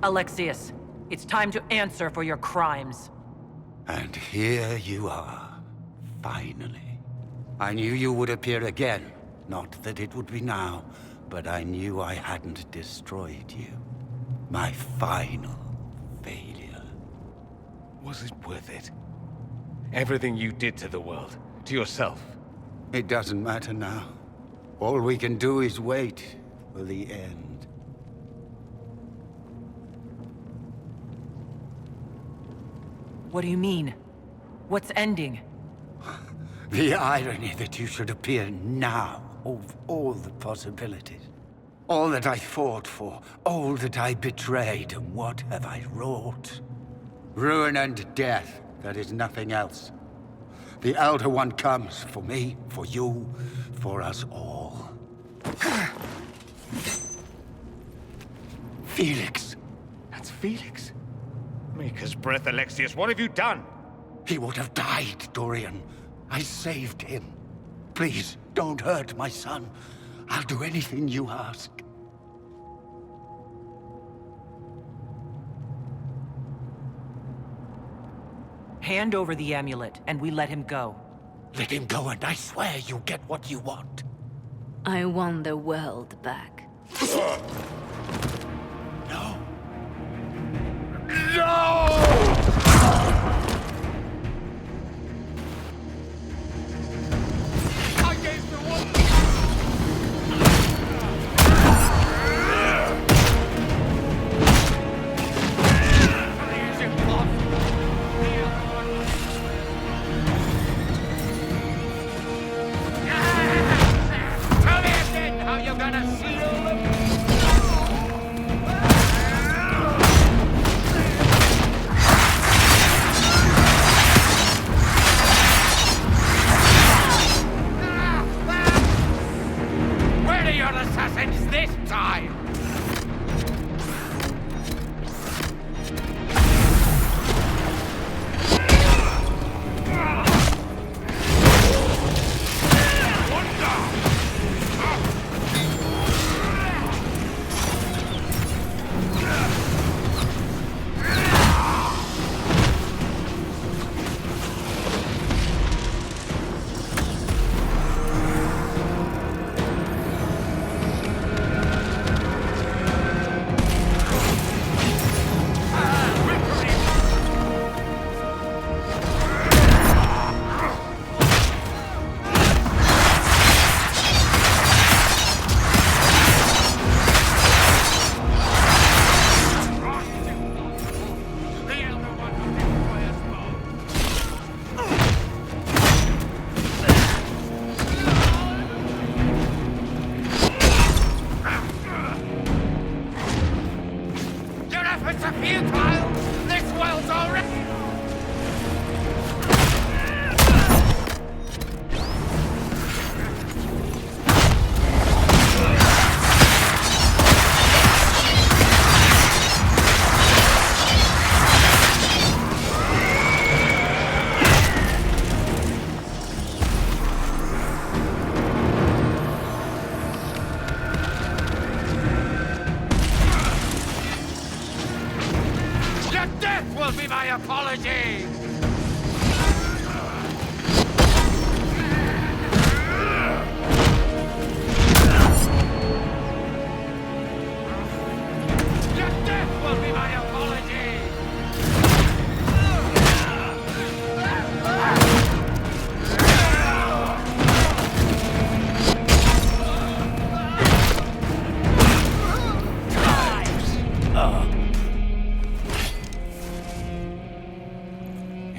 Alexius, it's time to answer for your crimes. And here you are, finally. I knew you would appear again. Not that it would be now, but I knew I hadn't destroyed you. My final failure. Was it worth it? Everything you did to the world, to yourself. It doesn't matter now. All we can do is wait for the end. What do you mean? What's ending? The irony that you should appear now, of all the possibilities. All that I fought for, all that I betrayed, and what have I wrought? Ruin and death, that is nothing else. The Elder One comes for me, for you, for us all. Felix. That's Felix? Maker's breath, Alexius, what have you done? He would have died, Dorian. I saved him. Please, don't hurt my son. I'll do anything you ask. Hand over the amulet, and we let him go. Let him go, and I swear you'll get what you want. I want the world back. No. No!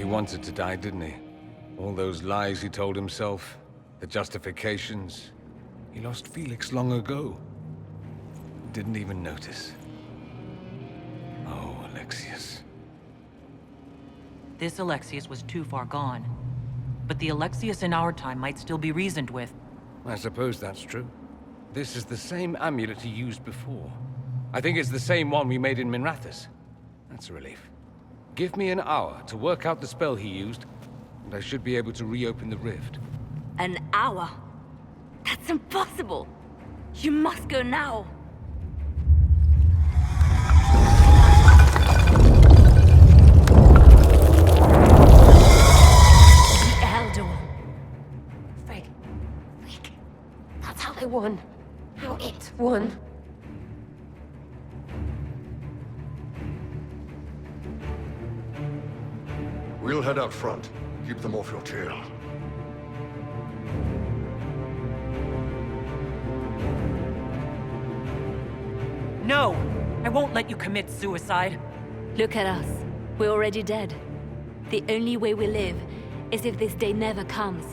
Wanted to die, didn't he? All those lies he told himself, the justifications. He lost Felix long ago. Didn't even notice. Oh, Alexius. This Alexius was too far gone. But the Alexius in our time might still be reasoned with. I suppose that's true. This is the same amulet he used before. I think it's the same one we made in Minrathous. That's a relief. Give me an hour to work out the spell he used, and I should be able to reopen the rift. An hour? That's impossible! You must go now! One. We'll head out front. Keep them off your tail. No! I won't let you commit suicide. Look at us. We're already dead. The only way we live is if this day never comes.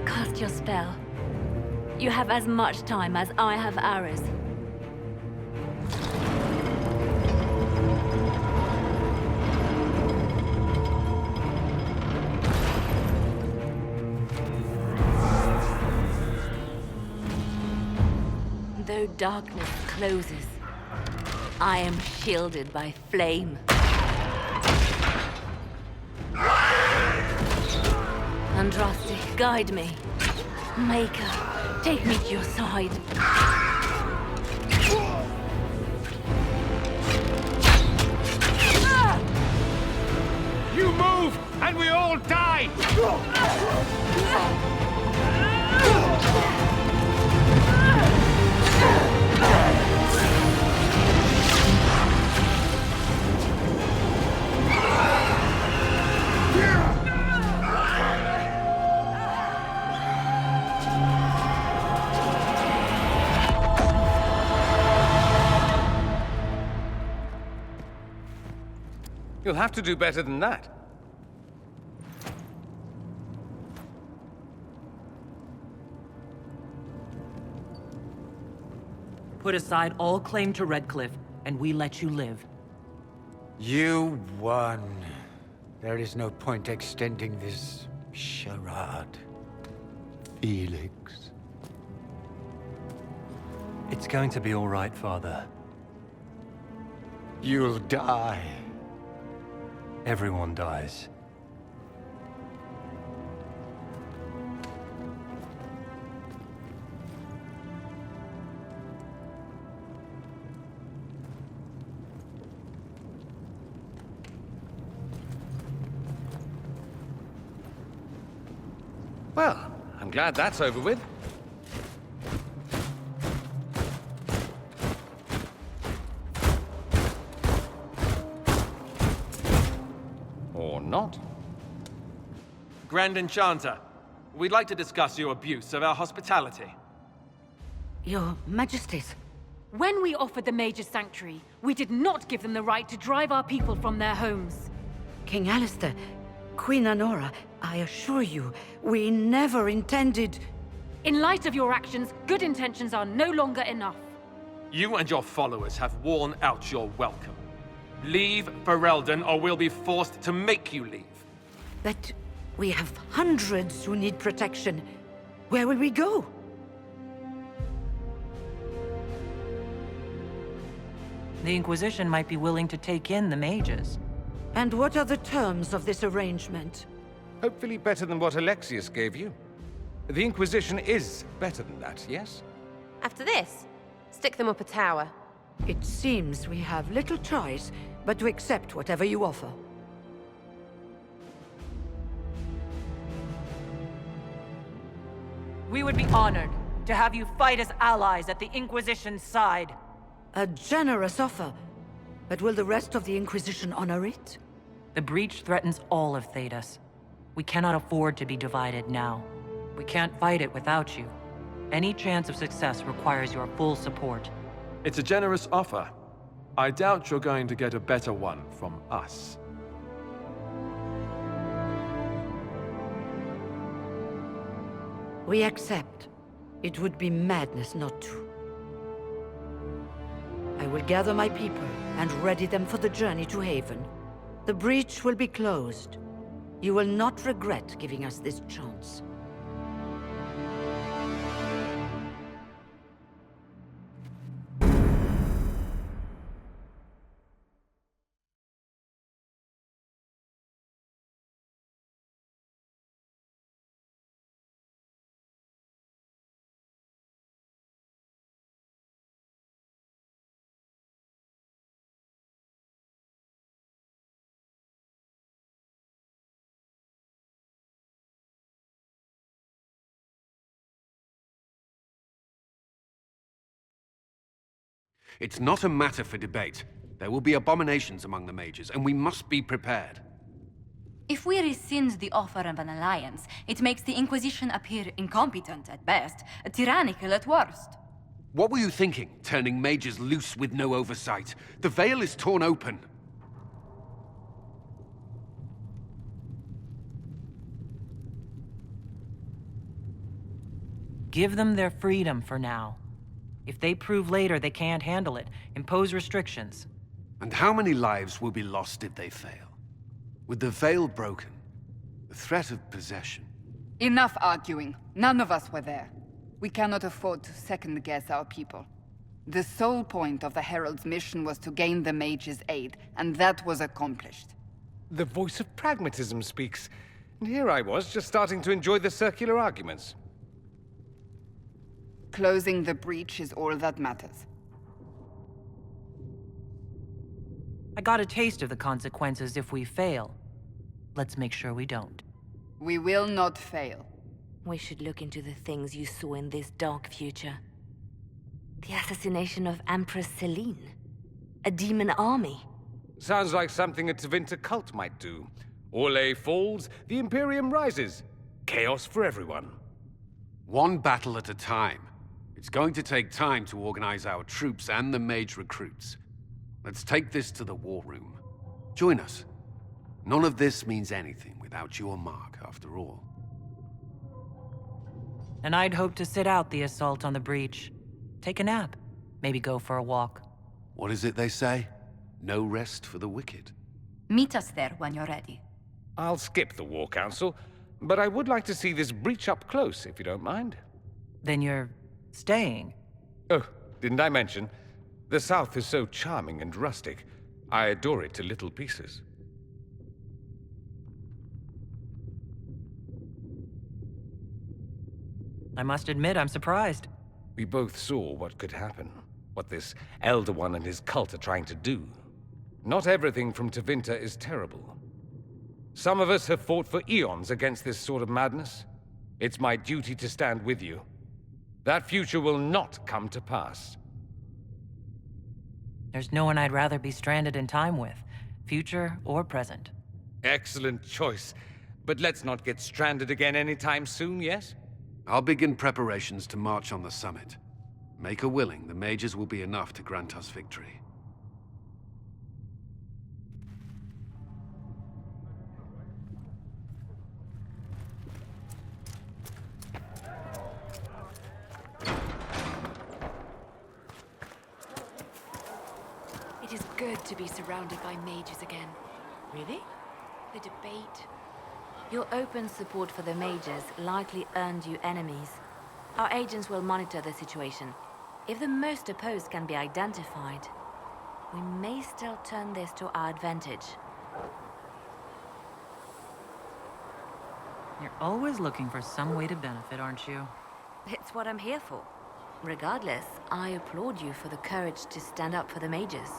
Cast your spell. You have as much time as I have hours. Though darkness closes, I am shielded by flame. Andraste, guide me. Maker, take me to your side. You move, and we all die! You'll have to do better than that. Put aside all claim to Redcliffe, and we let you live. You won. There is no point extending this charade. Felix. It's going to be all right, Father. You'll die. Everyone dies. Well, I'm glad that's over with. Or not. Grand Enchanter, we'd like to discuss your abuse of our hospitality. Your Majesties. When we offered the Mage's Sanctuary, we did not give them the right to drive our people from their homes. King Alistair, Queen Honora, I assure you, we never intended... In light of your actions, good intentions are no longer enough. You and your followers have worn out your welcome. Leave Ferelden, or we'll be forced to make you leave. But we have hundreds who need protection. Where will we go? The Inquisition might be willing to take in the mages. And what are the terms of this arrangement? Hopefully better than what Alexius gave you. The Inquisition is better than that, yes? After this, stick them up a tower. It seems we have little choice but to accept whatever you offer. We would be honored to have you fight as allies at the Inquisition's side. A generous offer. But will the rest of the Inquisition honor it? The breach threatens all of Thedas. We cannot afford to be divided now. We can't fight it without you. Any chance of success requires your full support. It's a generous offer. I doubt you're going to get a better one from us. We accept. It would be madness not to. I will gather my people and ready them for the journey to Haven. The breach will be closed. You will not regret giving us this chance. It's not a matter for debate. There will be abominations among the mages, and we must be prepared. If we rescind the offer of an alliance, it makes the Inquisition appear incompetent at best, tyrannical at worst. What were you thinking, turning mages loose with no oversight? The veil is torn open. Give them their freedom for now. If they prove later they can't handle it, impose restrictions. And how many lives will be lost if they fail? With the veil broken, the threat of possession. Enough arguing. None of us were there. We cannot afford to second-guess our people. The sole point of the Herald's mission was to gain the mage's aid, and that was accomplished. The voice of pragmatism speaks. And here I was, just starting to enjoy the circular arguments. Closing the breach is all that matters. I got a taste of the consequences if we fail. Let's make sure we don't. We will not fail. We should look into the things you saw in this dark future. The assassination of Empress Celine. A demon army. Sounds like something a Tevinter cult might do. Orlais falls, the Imperium rises. Chaos for everyone. One battle at a time. It's going to take time to organize our troops and the mage recruits. Let's take this to the war room. Join us. None of this means anything without your mark, after all. And I'd hoped to sit out the assault on the breach. Take a nap. Maybe go for a walk. What is it they say? No rest for the wicked. Meet us there when you're ready. I'll skip the War Council, but I would like to see this breach up close, if you don't mind. Then you're staying? Oh, didn't I mention? The South is so charming and rustic. I adore it to little pieces. I must admit, I'm surprised. We both saw what could happen. What this Elder One and his cult are trying to do. Not everything from Tevinter is terrible. Some of us have fought for eons against this sort of madness. It's my duty to stand with you. That future will not come to pass. There's no one I'd rather be stranded in time with, future or present. Excellent choice. But let's not get stranded again anytime soon, yes? I'll begin preparations to march on the summit. Make a willing, the mages will be enough to grant us victory. It is good to be surrounded by mages again. Really? The debate. Your open support for the mages likely earned you enemies. Our agents will monitor the situation. If the most opposed can be identified, we may still turn this to our advantage. You're always looking for some way to benefit, aren't you? It's what I'm here for. Regardless, I applaud you for the courage to stand up for the mages.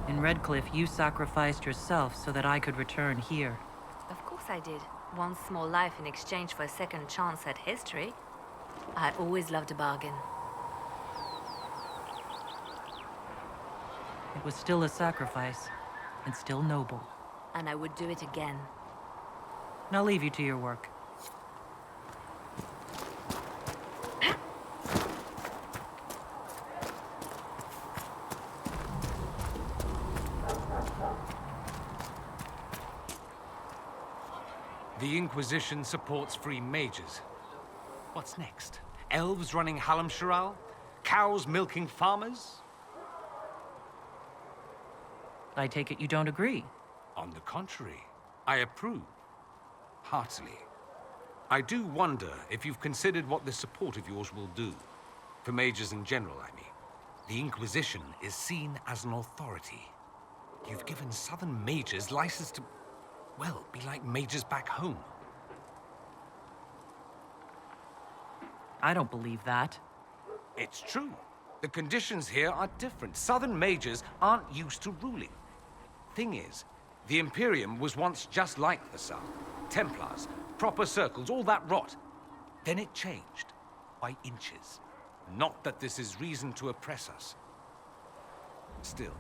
In Redcliffe, you sacrificed yourself so that I could return here. Of course I did. One small life in exchange for a second chance at history. I always loved a bargain. It was still a sacrifice, and still noble. And I would do it again. And I'll leave you to your work. The Inquisition supports free mages. What's next? Elves running Halamsharal? Cows milking farmers? I take it you don't agree? On the contrary, I approve. Heartily. I do wonder if you've considered what this support of yours will do. For mages in general, I mean. The Inquisition is seen as an authority. You've given Southern mages license to, well, be like mages back home. I don't believe that. It's true. The conditions here are different. Southern mages aren't used to ruling. Thing is, the Imperium was once just like the South. Templars, proper circles, all that rot. Then it changed. By inches. Not that this is reason to oppress us. Still,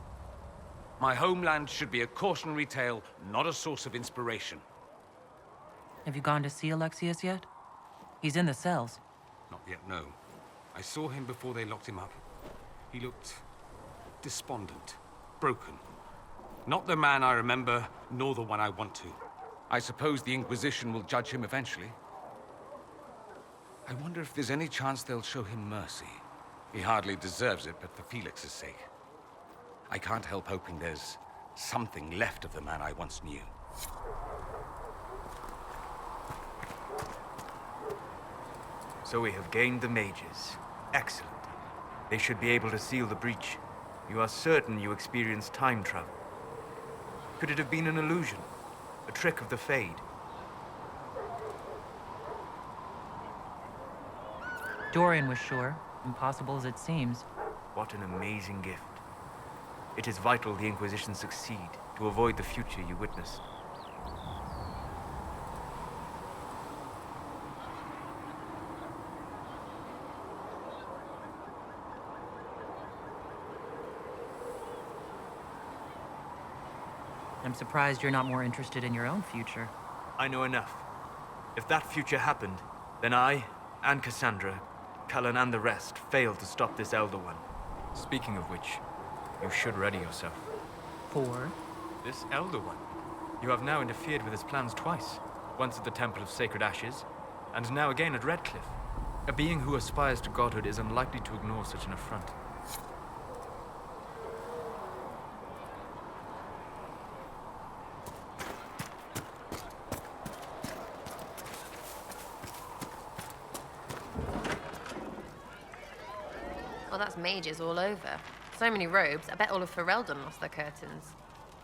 my homeland should be a cautionary tale, not a source of inspiration. Have you gone to see Alexius yet? He's in the cells. Not yet, no. I saw him before they locked him up. He looked despondent, broken. Not the man I remember, nor the one I want to. I suppose the Inquisition will judge him eventually. I wonder if there's any chance they'll show him mercy. He hardly deserves it, but for Felix's sake. I can't help hoping there's something left of the man I once knew. So we have gained the mages. Excellent. They should be able to seal the breach. You are certain you experienced time travel? Could it have been an illusion? A trick of the Fade? Dorian was sure, impossible as it seems. What an amazing gift. It is vital the Inquisition succeed to avoid the future you witness. I'm surprised you're not more interested in your own future. I know enough. If that future happened, then I, and Cassandra, Cullen and the rest, failed to stop this Elder One. Speaking of which, you should ready yourself. For? This Elder One. You have now interfered with his plans twice. Once at the Temple of Sacred Ashes, and now again at Redcliffe. A being who aspires to godhood is unlikely to ignore such an affront. Well, that's mages all over. So many robes, I bet all of Ferelden lost their curtains.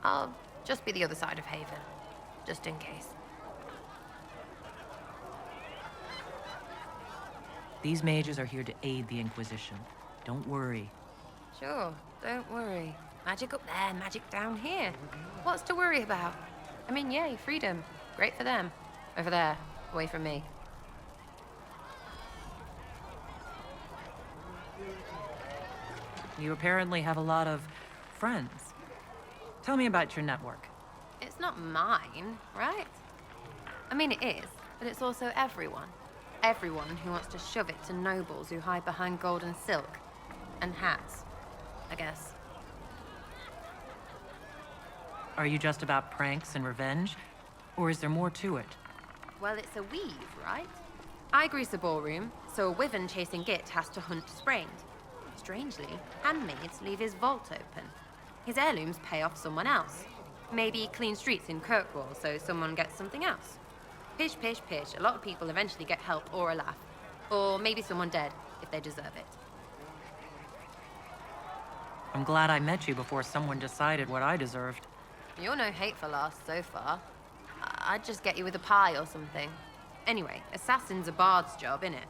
I'll just be the other side of Haven, just in case. These mages are here to aid the Inquisition. Don't worry. Sure, don't worry. Magic up there, magic down here. What's to worry about? I mean, yay, freedom. Great for them. Over there, away from me. You apparently have a lot of friends. Tell me about your network. It's not mine, right? I mean, it is, but it's also everyone. Everyone who wants to shove it to nobles who hide behind gold and silk. And hats, I guess. Are you just about pranks and revenge? Or is there more to it? Well, it's a weave, right? I grease a ballroom, so a wyvern chasing Git has to hunt sprained. Strangely, handmaids leave his vault open. His heirlooms pay off someone else. Maybe clean streets in Kirkwall so someone gets something else. Pish, pish, pish. A lot of people eventually get help or a laugh. Or maybe someone dead, if they deserve it. I'm glad I met you before someone decided what I deserved. You're no hateful ass so far. I'd just get you with a pie or something. Anyway, assassin's a bard's job, innit?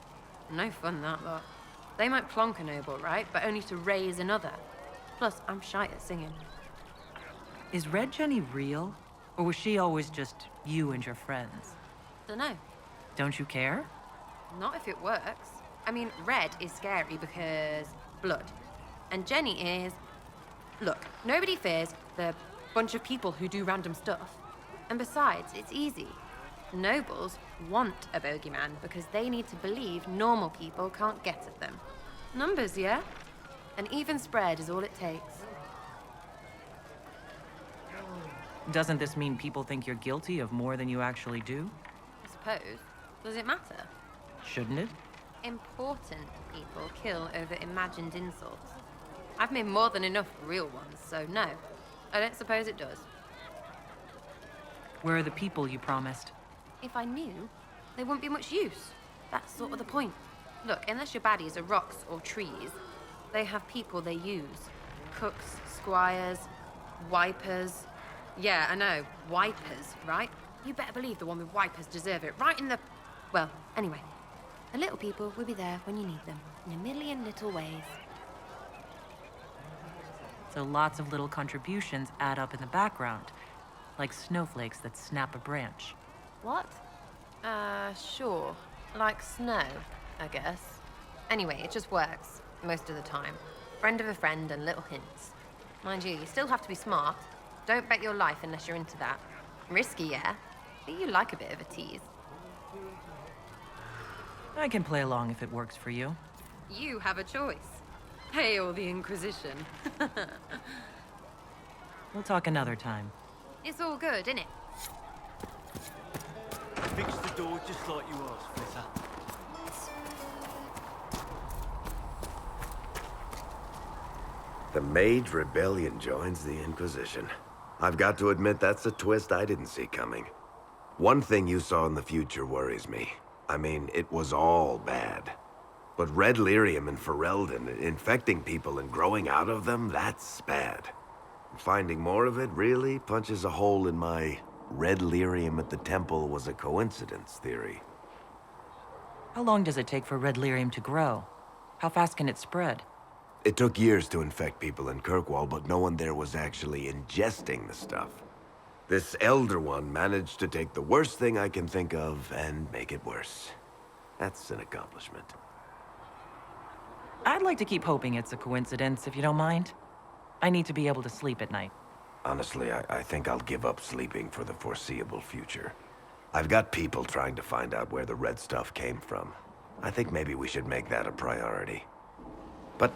No fun, that lot. They might plonk a noble, right? But only to raise another. Plus, I'm shy at singing. Is Red Jenny real? Or was she always just you and your friends? Dunno. Don't you care? Not if it works. I mean, Red is scary because blood. And Jenny is... Look, nobody fears the bunch of people who do random stuff. And besides, it's easy. Nobles want a bogeyman because they need to believe normal people can't get at them. Numbers, yeah? An even spread is all it takes. Doesn't this mean people think you're guilty of more than you actually do? I suppose. Does it matter? Shouldn't it? Important people kill over imagined insults. I've made more than enough real ones, so no. I don't suppose it does. Where are the people you promised? If I knew, they wouldn't be much use. That's sort of the point. Look, unless your baddies are rocks or trees, they have people they use. Cooks, squires, wipers. Yeah, I know, wipers, right? You better believe the one with wipers deserve it, right in the... Well, anyway. The little people will be there when you need them, in a million little ways. So lots of little contributions add up in the background, like snowflakes that snap a branch. What? Sure. Like snow, I guess. Anyway, it just works, most of the time. Friend of a friend and little hints. Mind you still have to be smart. Don't bet your life unless you're into that. Risky, yeah? But you like a bit of a tease. I can play along if it works for you. You have a choice. Hail the Inquisition. We'll talk another time. It's all good, innit? Fix the door just like you asked, Flitter. The Mage Rebellion joins the Inquisition. I've got to admit that's a twist I didn't see coming. One thing you saw in the future worries me. I mean, it was all bad. But red lyrium and Ferelden, infecting people and growing out of them, that's bad. Finding more of it really punches a hole in my red lyrium at the temple was a coincidence theory. How long does it take for red lyrium to grow? How fast can it spread? It took years to infect people in Kirkwall, but no one there was actually ingesting the stuff. This Elder One managed to take the worst thing I can think of and make it worse. That's an accomplishment. I'd like to keep hoping it's a coincidence, if you don't mind. I need to be able to sleep at night. Honestly, I think I'll give up sleeping for the foreseeable future. I've got people trying to find out where the red stuff came from. I think maybe we should make that a priority. But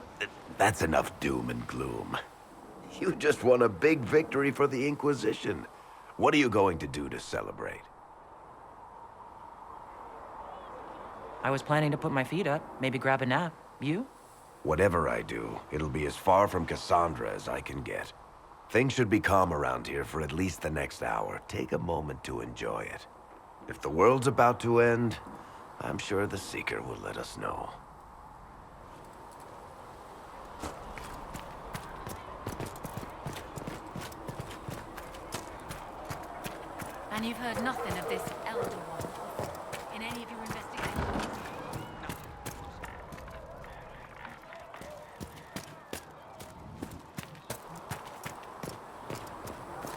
that's enough doom and gloom. You just won a big victory for the Inquisition. What are you going to do to celebrate? I was planning to put my feet up, maybe grab a nap. You? Whatever I do, it'll be as far from Cassandra as I can get. Things should be calm around here for at least the next hour. Take a moment to enjoy it. If the world's about to end, I'm sure the Seeker will let us know. And you've heard nothing of this Elder One in any of your investigations?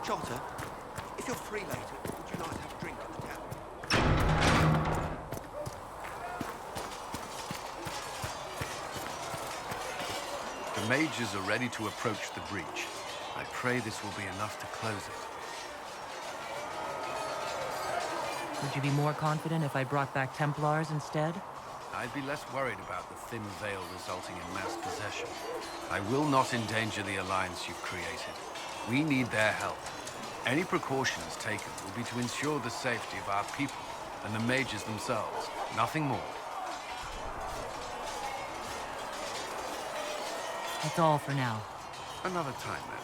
Charter, if you're free later, would you like to have a drink at the tavern? The mages are ready to approach the breach. I pray this will be enough to close it. Would you be more confident if I brought back Templars instead? I'd be less worried about the thin veil resulting in mass possession. I will not endanger the alliance you've created. We need their help. Any precautions taken will be to ensure the safety of our people and the mages themselves. Nothing more. That's all for now. Another time, then.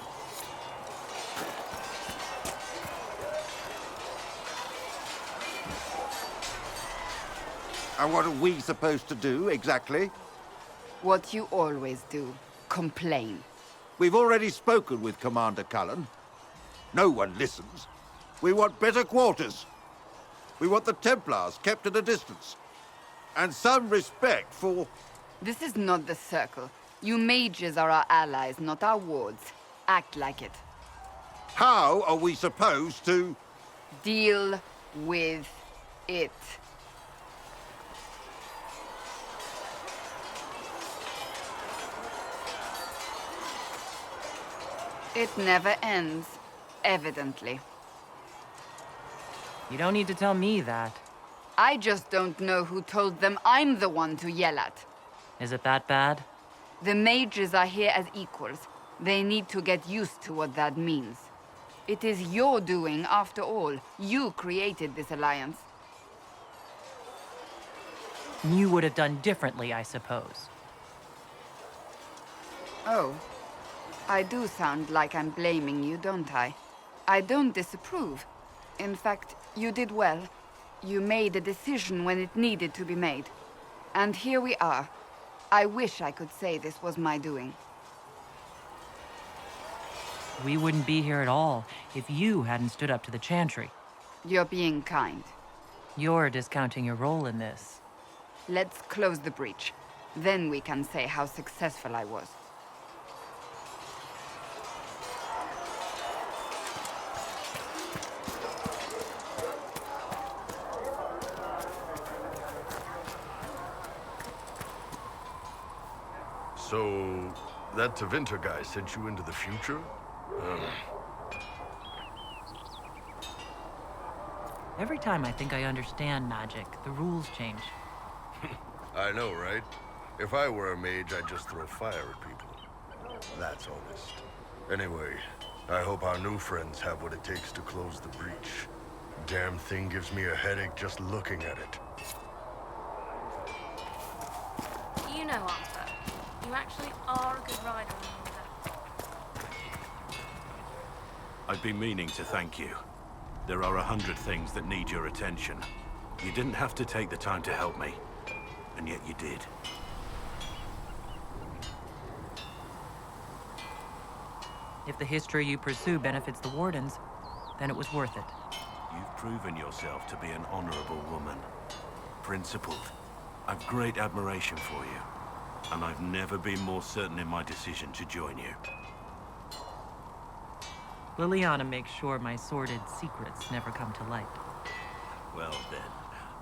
And what are we supposed to do, exactly? What you always do. Complain. We've already spoken with Commander Cullen. No one listens. We want better quarters. We want the Templars kept at a distance. And some respect for... This is not the Circle. You mages are our allies, not our wards. Act like it. How are we supposed to... Deal with it. It never ends, evidently. You don't need to tell me that. I just don't know who told them I'm the one to yell at. Is it that bad? The mages are here as equals. They need to get used to what that means. It is your doing, after all. You created this alliance. You would have done differently, I suppose. Oh. I do sound like I'm blaming you, don't I? I don't disapprove. In fact, you did well. You made a decision when it needed to be made. And here we are. I wish I could say this was my doing. We wouldn't be here at all if you hadn't stood up to the Chantry. You're being kind. You're discounting your role in this. Let's close the breach. Then we can say how successful I was. So, that Tevinter guy sent you into the future? Every time I think I understand magic, the rules change. I know, right? If I were a mage, I'd just throw fire at people. That's honest. Anyway, I hope our new friends have what it takes to close the breach. Damn thing gives me a headache just looking at it. You know, Arthur, you actually are a good rider and all that. I've been meaning to thank you. There are 100 things that need your attention. You didn't have to take the time to help me, and yet you did. If the history you pursue benefits the Wardens, then it was worth it. You've proven yourself to be an honorable woman. Principled. I've great admiration for you, and I've never been more certain in my decision to join you. Liliana makes sure my sordid secrets never come to light. Well then,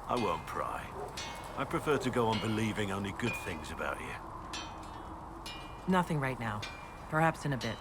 I won't pry. I prefer to go on believing only good things about you. Nothing right now. Perhaps in a bit.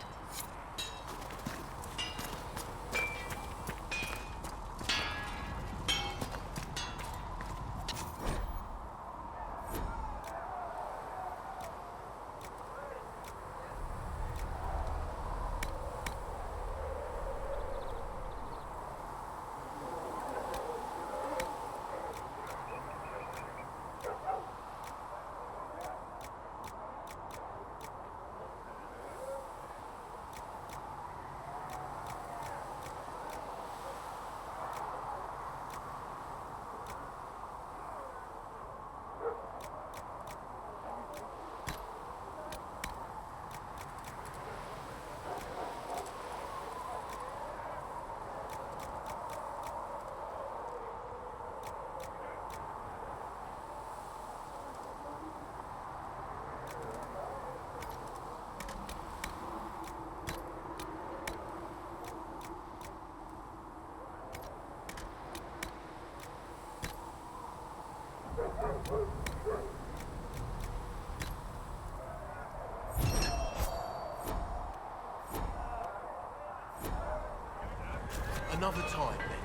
Another time, then.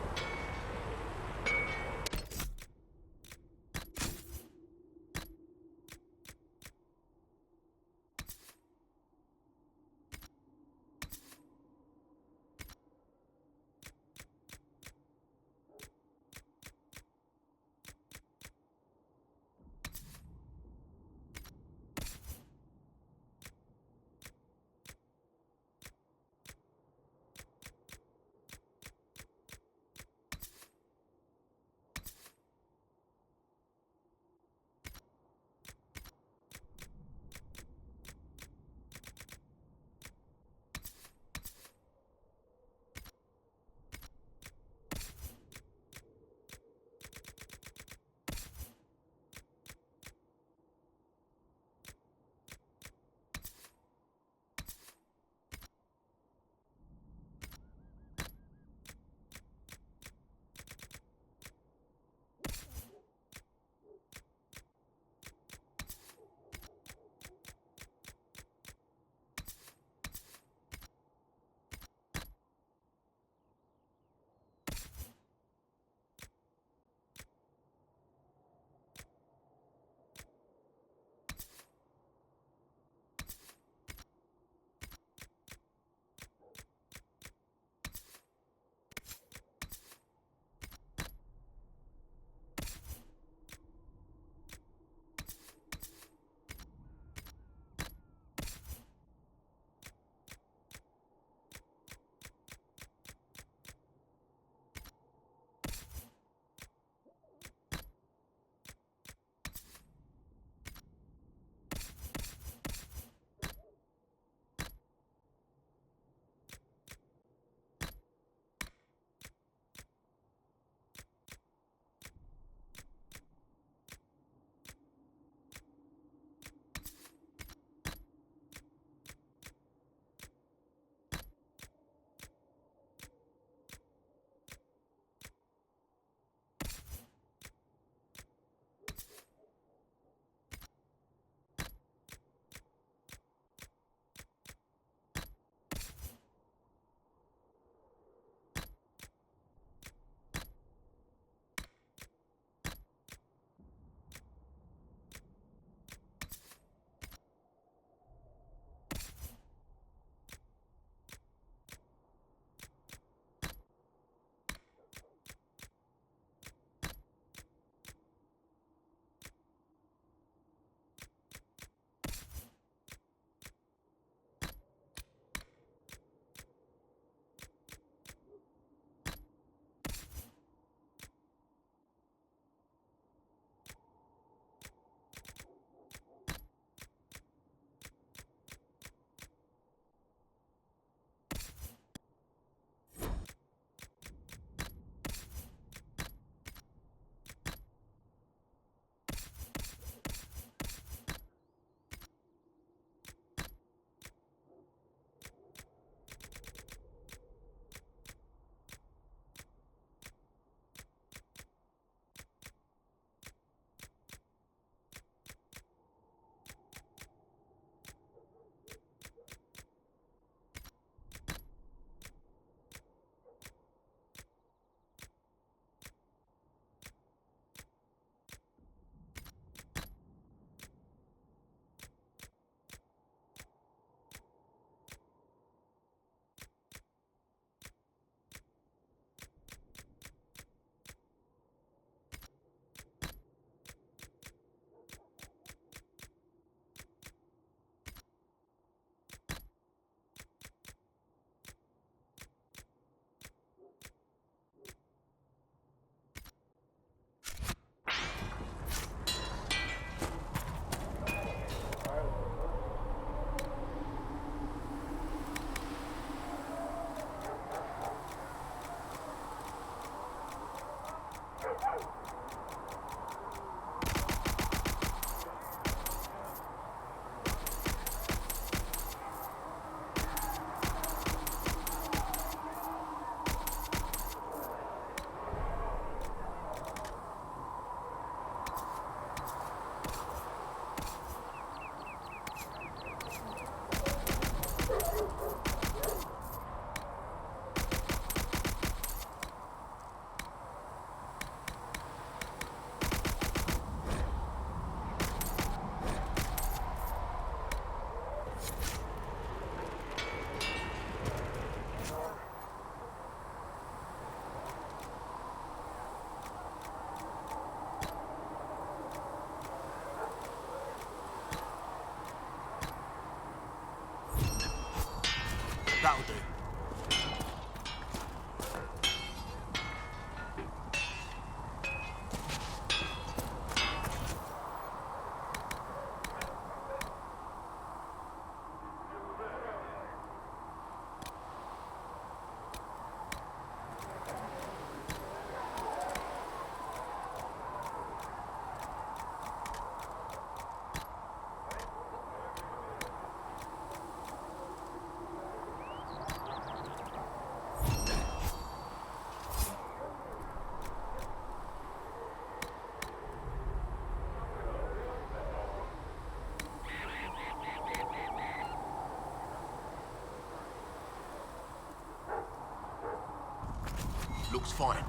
Looks fine.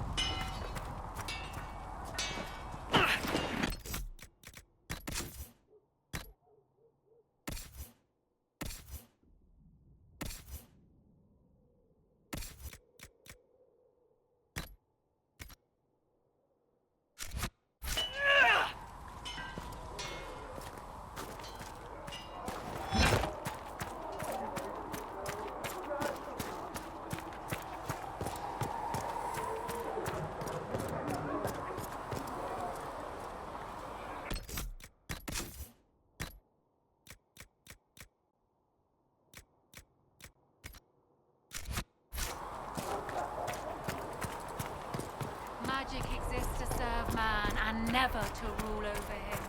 Magic exists to serve man and never to rule over him.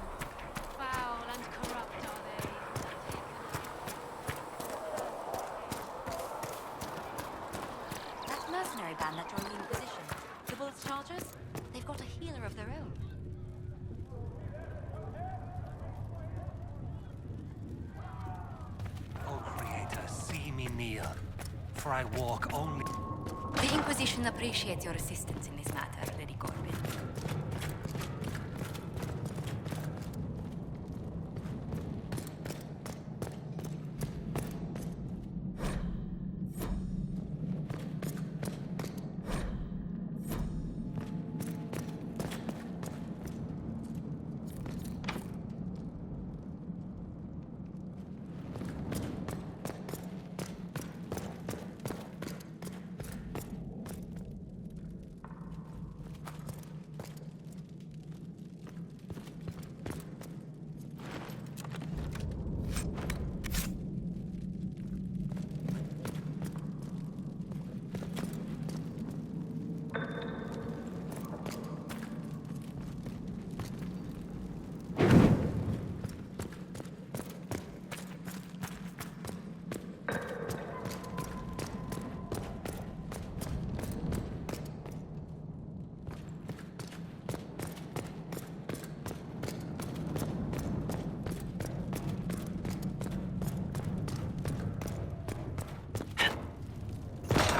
Foul and corrupt are they. That mercenary band that joined the Inquisition, the Bull's Chargers, they've got a healer of their own. O Creator, see me near, for I walk only... The Inquisition appreciates your assistance in this matter, Lady Corbin.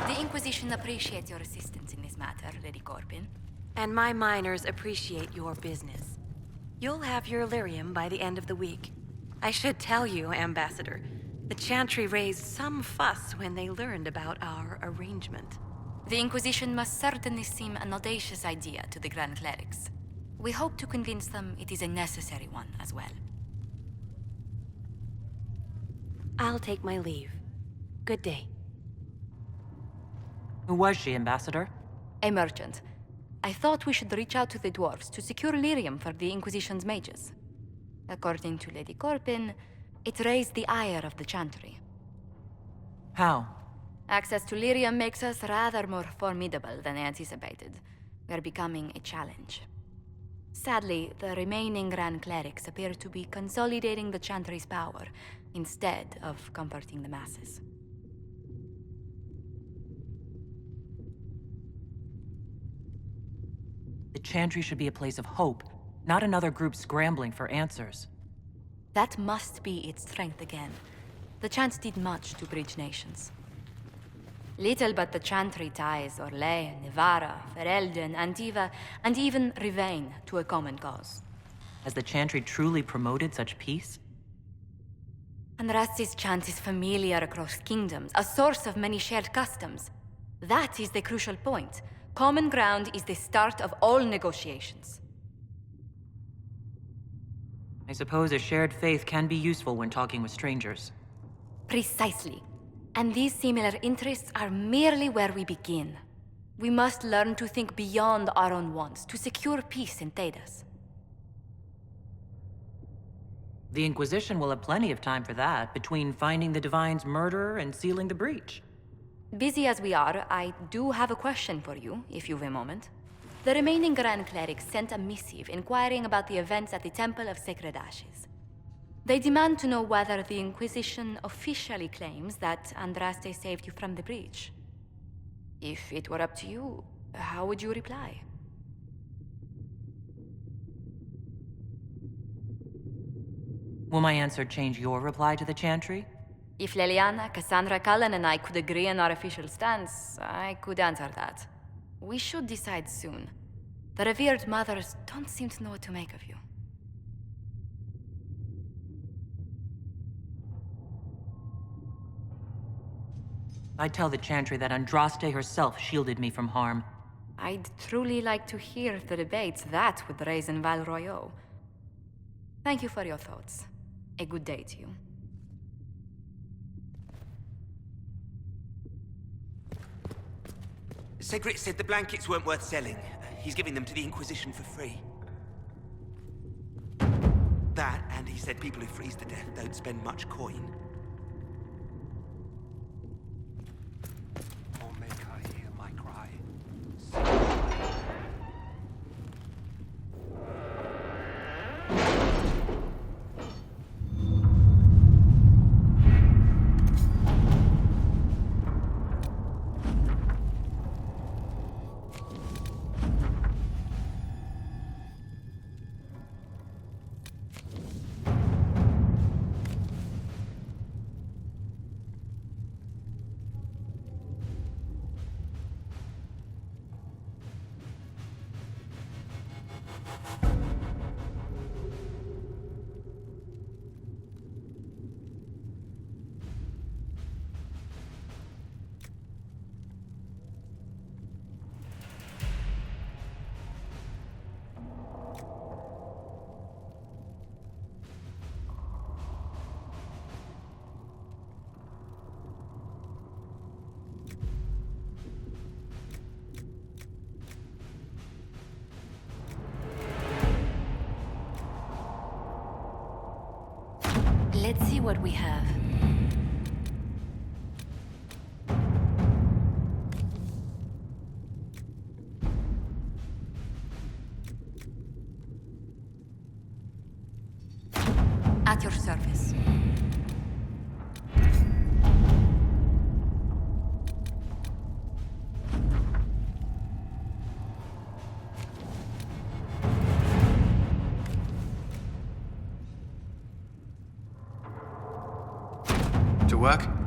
The Inquisition appreciates your assistance in this matter, Lady Corbin. And my miners appreciate your business. You'll have your lyrium by the end of the week. I should tell you, Ambassador, the Chantry raised some fuss when they learned about our arrangement. The Inquisition must certainly seem an audacious idea to the Grand Clerics. We hope to convince them it is a necessary one as well. I'll take my leave. Good day. Who was she, Ambassador? A merchant. I thought we should reach out to the dwarves to secure lyrium for the Inquisition's mages. According to Lady Corbin, it raised the ire of the Chantry. How? Access to lyrium makes us rather more formidable than anticipated. We are becoming a challenge. Sadly, the remaining Grand Clerics appear to be consolidating the Chantry's power, instead of comforting the masses. The Chantry should be a place of hope, not another group scrambling for answers. That must be its strength again. The Chants did much to bridge nations. Little but the Chantry ties Orlais, Nevarra, Ferelden, Antiva, and even Rivain to a common cause. Has the Chantry truly promoted such peace? Andraste's chant is familiar across kingdoms, a source of many shared customs. That is the crucial point. Common ground is the start of all negotiations. I suppose a shared faith can be useful when talking with strangers. Precisely. And these similar interests are merely where we begin. We must learn to think beyond our own wants to secure peace in Thedas. The Inquisition will have plenty of time for that, between finding the Divine's murderer and sealing the breach. Busy as we are, I do have a question for you, if you've a moment. The remaining Grand Clerics sent a missive inquiring about the events at the Temple of Sacred Ashes. They demand to know whether the Inquisition officially claims that Andraste saved you from the breach. If it were up to you, how would you reply? Will my answer change your reply to the Chantry? If Leliana, Cassandra Cullen, and I could agree on our official stance, I could answer that. We should decide soon. The revered mothers don't seem to know what to make of you. I tell the Chantry that Andraste herself shielded me from harm. I'd truly like to hear the debates that would raise in Val Royeaux. Thank you for your thoughts. A good day to you. Segrit said the blankets weren't worth selling. He's giving them to the Inquisition for free. That, and he said people who freeze to death don't spend much coin. Or make her hear my cry. Let's see what we have. At your service. To work?